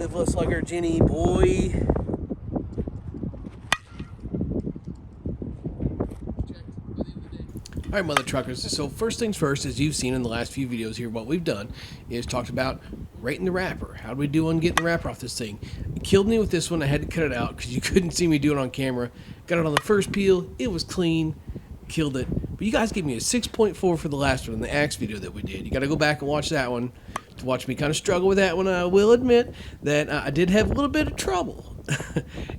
Louisville Slugger Geny, boy. Alright, mother truckers, so first things first, as you've seen in the last few videos here, what we've done is talked about rating the wrapper. How do we do on getting the wrapper off this thing? It killed me with this one. I had to cut it out because you couldn't see me do it on camera. Got it on the first peel. It was clean. Killed it. But you guys gave me a 6.4 for the last one in the axe video that we did. You got to go back and watch that one to watch me kind of struggle with that one. I will admit that I did have a little bit of trouble.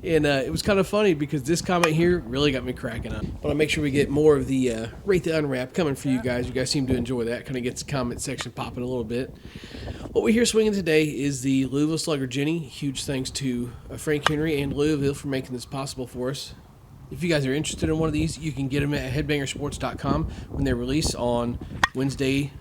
And it was kind of funny because this comment here really got me cracking up. I want to make sure we get more of the rate the unwrap coming for you guys. You guys seem to enjoy that. Kind of gets the comment section popping a little bit. What we're here swinging today is the Louisville Slugger Geny. Huge thanks to Frank Henry and Louisville for making this possible for us. If you guys are interested in one of these, you can get them at headbangersports.com when they release on Wednesday,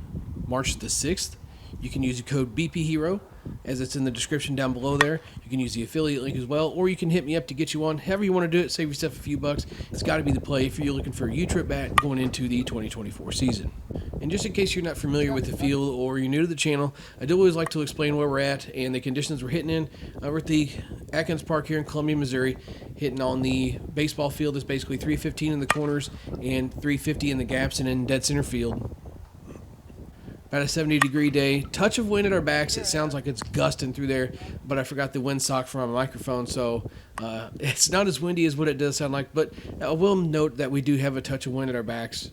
March the 6th. You can use the code BPHero, as it's in the description down below there. You can use the affiliate link as well, or you can hit me up to get you one. However you want to do it, save yourself a few bucks. It's got to be the play if you're looking for a U-Trip bat going into the 2024 season. And just in case you're not familiar with the field or you're new to the channel, I do always like to explain where we're at and the conditions we're hitting in. We're at the Atkins Park here in Columbia, Missouri, hitting on the baseball field. That's basically 315 in the corners and 350 in the gaps and in dead center field. About a 70-degree day. Touch of wind at our backs. It sounds like it's gusting through there, but I forgot the windsock from my microphone, so it's not as windy as what it does sound like, but I will note that we do have a touch of wind at our backs.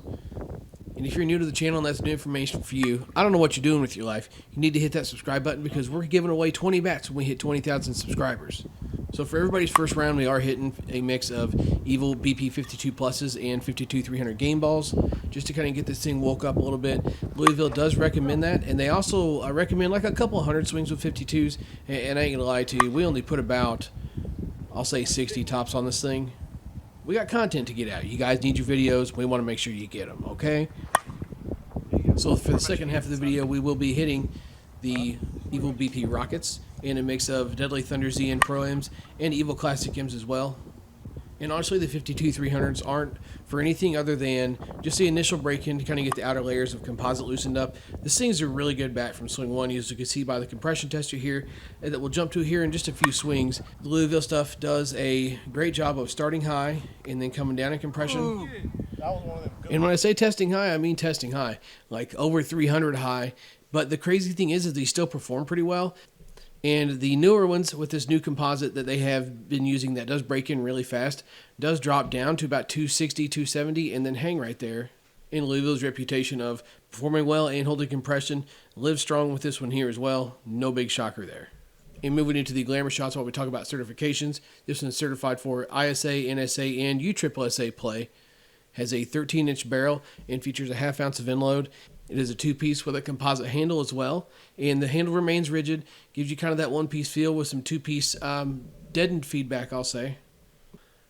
And if you're new to the channel and that's new information for you, I don't know what you're doing with your life. You need to hit that subscribe button because we're giving away 20 bats when we hit 20,000 subscribers. So for everybody's first round, we are hitting a mix of Evil BP 52 pluses and 52 300 game balls, just to kind of get this thing woke up a little bit. Louisville does recommend that, and they also recommend like a couple hundred swings with 52s. And I ain't gonna lie to you, we only put about, I'll say 60 tops on this thing. We got content to get out. You guys need your videos. We want to make sure you get them, okay? So for the second half of the video, we will be hitting the Evil BP Rockets in a mix of Deadly Thunder ZN Pro-Ms and Evil Classic Ms as well. And honestly, the 52 300s aren't for anything other than just the initial break-in to kind of get the outer layers of composite loosened up. This thing's a really good bat from swing one, as you can see by the compression tester here, and that we'll jump to here in just a few swings. The Louisville stuff does a great job of starting high and then coming down in compression. Ooh. And when I say testing high, I mean testing high, like over 300 high. But the crazy thing is they still perform pretty well. And the newer ones with this new composite that they have been using that does break in really fast does drop down to about 260, 270 and then hang right there. And Louisville's reputation of performing well and holding compression lives strong with this one here as well. No big shocker there. And moving into the glamour shots while we talk about certifications, this one is certified for ISA, NSA, and USSSA play. Has a 13-inch barrel and features a ½ ounce of Endload. It is a two-piece with a composite handle as well, and the handle remains rigid, gives you kind of that one-piece feel with some two-piece deadened feedback, I'll say.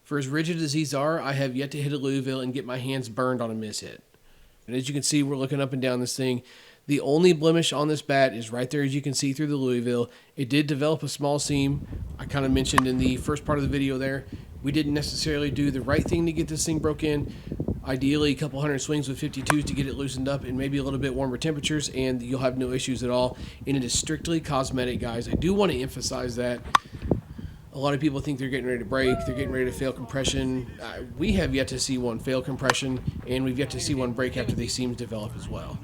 For as rigid as these are, I have yet to hit a Louisville and get my hands burned on a mishit. And as you can see, we're looking up and down this thing. The only blemish on this bat is right there, as you can see through the Louisville. It did develop a small seam. I kind of mentioned in the first part of the video there, we didn't necessarily do the right thing to get this thing broke in. Ideally, a couple hundred swings with 52s to get it loosened up and maybe a little bit warmer temperatures, and you'll have no issues at all. And it is strictly cosmetic, guys. I do want to emphasize that. A lot of people think they're getting ready to break, they're getting ready to fail compression. We have yet to see one fail compression, and we've yet to see one break after these seams develop as well.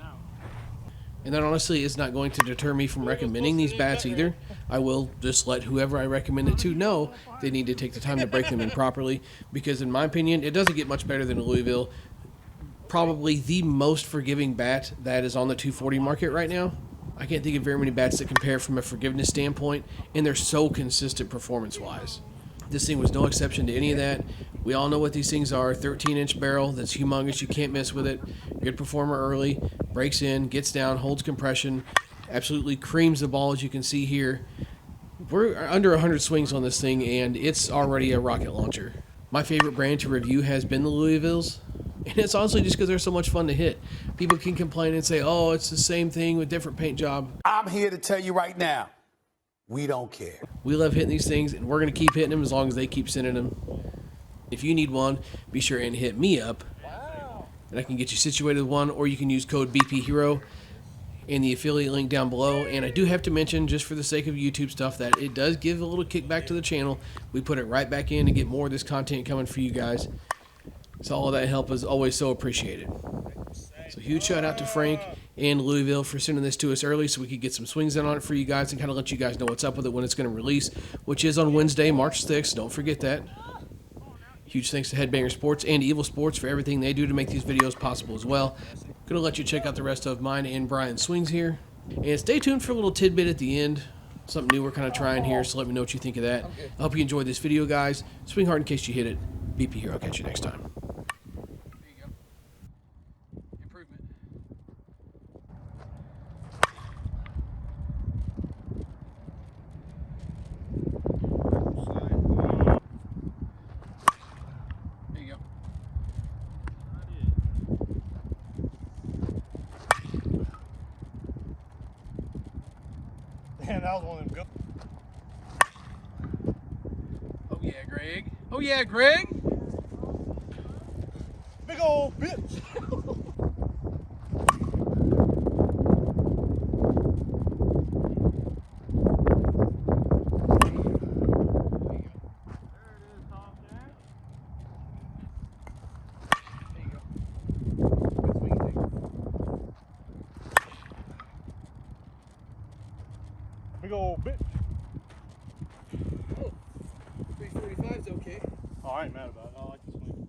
And that honestly is not going to deter me from recommending these bats either. I will just let whoever I recommend it to know they need to take the time to break them in properly, because in my opinion, it doesn't get much better than a Louisville. Probably the most forgiving bat that is on the 240 market right now. I can't think of very many bats that compare from a forgiveness standpoint, and they're so consistent performance-wise. This thing was no exception to any of that. We all know what these things are. 13-inch barrel that's humongous. You can't mess with it. Good performer early. Breaks in, gets down, holds compression. Absolutely creams the ball, as you can see here. We're under 100 swings on this thing, and it's already a rocket launcher. My favorite brand to review has been the Louisvilles. And it's honestly just because they're so much fun to hit. People can complain and say, oh, it's the same thing with different paint job. I'm here to tell you right now, we don't care. We love hitting these things, and we're going to keep hitting them as long as they keep sending them. If you need one, be sure and hit me up, and I can get you situated with one, or you can use code BPHero. and the affiliate link down below. And I do have to mention, just for the sake of YouTube stuff, that it does give a little kickback to the channel. We put it right back in to get more of this content coming for you guys. So all of that help is always so appreciated. So huge shout out to Frank and Louisville for sending this to us early so we could get some swings in on it for you guys and kind of let you guys know what's up with it when it's going to release, which is on Wednesday, March 6th. Don't forget that. Huge thanks to Headbanger Sports and Evil Sports for everything they do to make these videos possible as well. Going to let you check out the rest of mine and Brian's swings here. And stay tuned for a little tidbit at the end. Something new we're kind of trying here, so let me know what you think of that. I hope you enjoyed this video, guys. Swing hard in case you hit it. BP here. I'll catch you next time. Man, that was one of them good. Oh yeah, Greg. Oh yeah, Greg. Big old bitch. Big old bitch. Oh, 345 is okay. Oh, I ain't mad about it. I like this swing.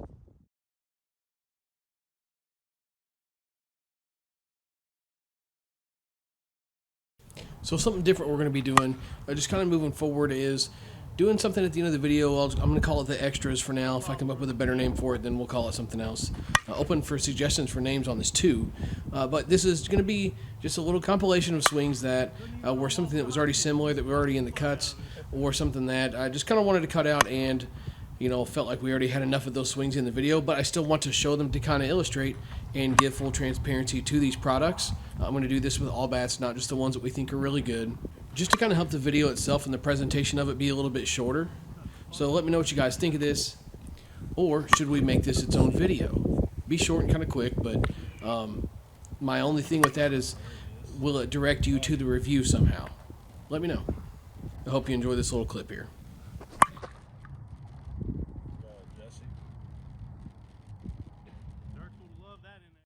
So something different we're going to be doing, just kind of moving forward, is doing something at the end of the video. I'm going to call it the extras for now. If I come up with a better name for it, then we'll call it something else. Open for suggestions for names on this too. But this is going to be just a little compilation of swings that were something that was already similar, that were already in the cuts, or something that I just kind of wanted to cut out and, you know, felt like we already had enough of those swings in the video, but I still want to show them to kind of illustrate and give full transparency to these products. I'm going to do this with all bats, not just the ones that we think are really good, just to kind of help the video itself and the presentation of it be a little bit shorter. So let me know what you guys think of this, or should we make this its own video? Be short and kind of quick, but my only thing with that is, will it direct you to the review somehow? Let me know. I hope you enjoy this little clip here.